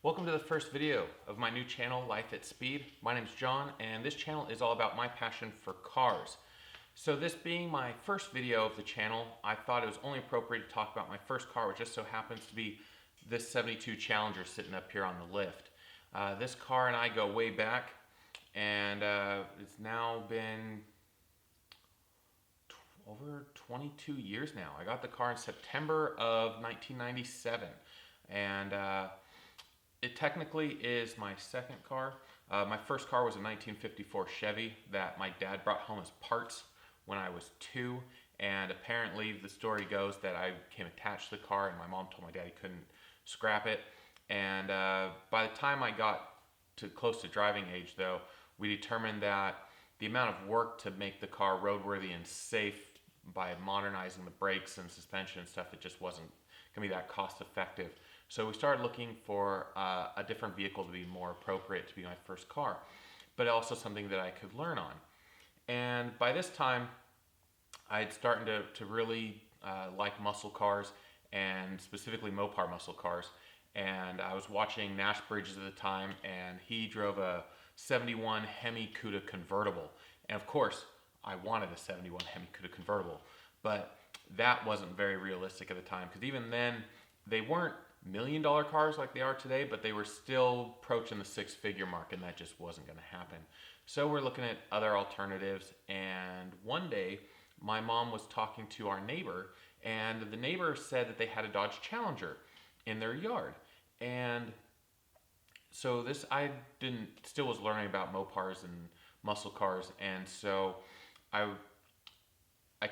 Welcome to the first video of my new channel, Life at Speed. My name's John, and this channel is all about my passion for cars. So this being my first video of the channel, I thought it was only appropriate to talk about my first car, which just so happens to be this 72 Challenger sitting up here on the lift. This car and I go way back, and it's now been over 22 years now. I got the car in September of 1997, and it technically is my second car. My first car was a 1954 Chevy that my dad brought home as parts when I was 2, and apparently the story goes that I became attached to the car and my mom told my dad he couldn't scrap it. And by the time I got to close to driving age though, we determined that the amount of work to make the car roadworthy and safe by modernizing the brakes and suspension and stuff, it just wasn't gonna be that cost effective. So we started looking for a different vehicle to be more appropriate to be my first car, but also something that I could learn on. And by this time, I had started to really like muscle cars, and specifically Mopar muscle cars. And I was watching Nash Bridges at the time, and he drove a 71 Hemi Cuda convertible. And of course, I wanted a 71 Hemi Cuda convertible, but that wasn't very realistic at the time, because even then, they weren't $1,000,000 cars like they are today, but they were still approaching the 6-figure mark, and that just wasn't going to happen. So we're looking at other alternatives, and one day my mom was talking to our neighbor, and the neighbor said that they had a Dodge Challenger in their yard. And so this, I still was learning about Mopars and muscle cars, and so I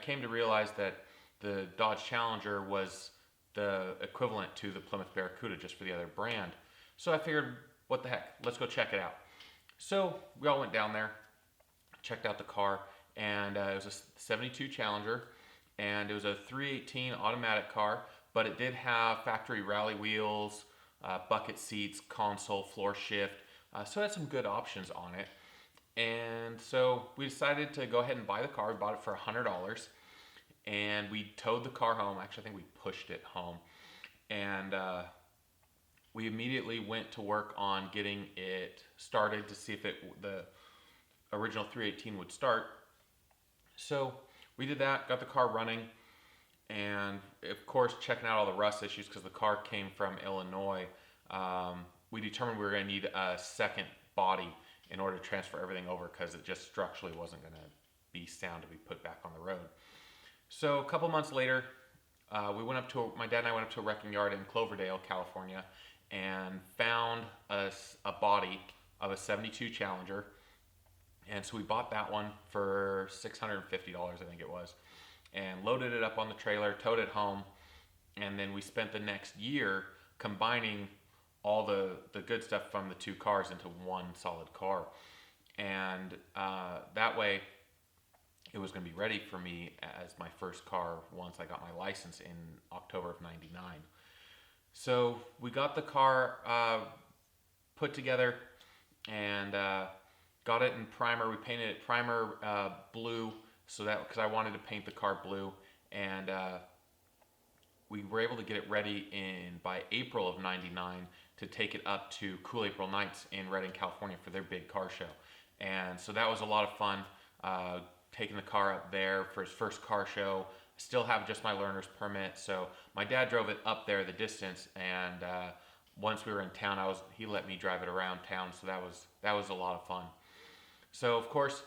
came to realize that the Dodge Challenger was the equivalent to the Plymouth Barracuda, just for the other brand. So I figured, what the heck, let's go check it out. So we all went down there, checked out the car, and it was a 72 Challenger, and it was a 318 automatic car, but it did have factory rally wheels, bucket seats, console, floor shift, so it had some good options on it. And so we decided to go ahead and buy the car. We bought it for $100. And we towed the car home. Actually, I think we pushed it home. And we immediately went to work on getting it started to see if the original 318 would start. So we did that, got the car running, and of course checking out all the rust issues because the car came from Illinois. We determined we were going to need a second body in order to transfer everything over, because it just structurally wasn't going to be sound to be put back on the road. So a couple months later, my dad and I went up to a wrecking yard in Cloverdale, California, and found a body of a 72 Challenger. And so we bought that one for $650, I think it was, and loaded it up on the trailer, towed it home, and then we spent the next year combining all the good stuff from the two cars into one solid car. And that way, it was going to be ready for me as my first car once I got my license in October of '99. So we got the car put together and got it in primer. We painted it primer blue, so that because I wanted to paint the car blue, and we were able to get it ready by April of '99 to take it up to Cool April Nights in Redding, California for their big car show. And so that was a lot of fun. Taking the car up there for his first car show. I still have just my learner's permit, so my dad drove it up there the distance, and once we were in town, he let me drive it around town, so that was a lot of fun. So of course,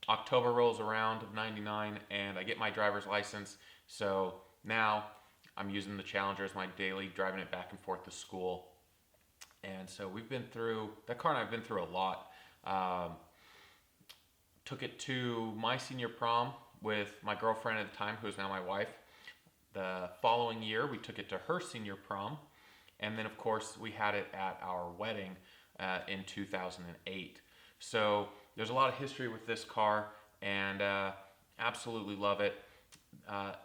October rolls around of '99, and I get my driver's license. So now I'm using the Challenger as my daily, driving it back and forth to school. And so that car and I've been through a lot. Took it to my senior prom with my girlfriend at the time, who is now my wife. The following year, we took it to her senior prom. And then, of course, we had it at our wedding in 2008. So there's a lot of history with this car, and absolutely love it.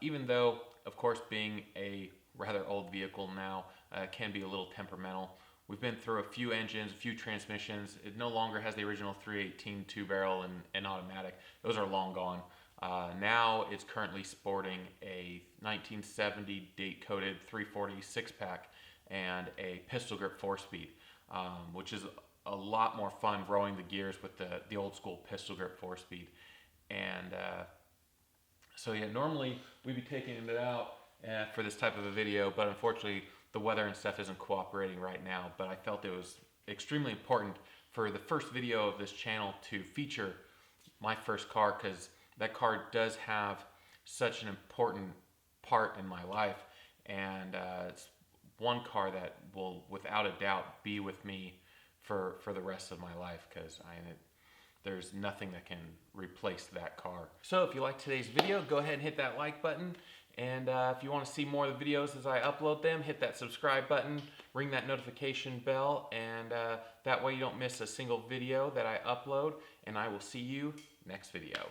Even though, of course, being a rather old vehicle now can be a little temperamental. We've been through a few engines, a few transmissions. It no longer has the original 318 two-barrel and automatic. Those are long gone. Now it's currently sporting a 1970 date-coded 340 six-pack and a pistol grip 4-speed, which is a lot more fun rowing the gears with the old school pistol grip 4-speed. And so yeah, normally we'd be taking it out for this type of a video, but unfortunately the weather and stuff isn't cooperating right now. But I felt it was extremely important for the first video of this channel to feature my first car, because that car does have such an important part in my life, and it's one car that will without a doubt be with me for the rest of my life, because there's nothing that can replace that car. So if you like today's video, go ahead and hit that like button. And if you want to see more of the videos as I upload them, hit that subscribe button, ring that notification bell, and that way you don't miss a single video that I upload. And I will see you next video.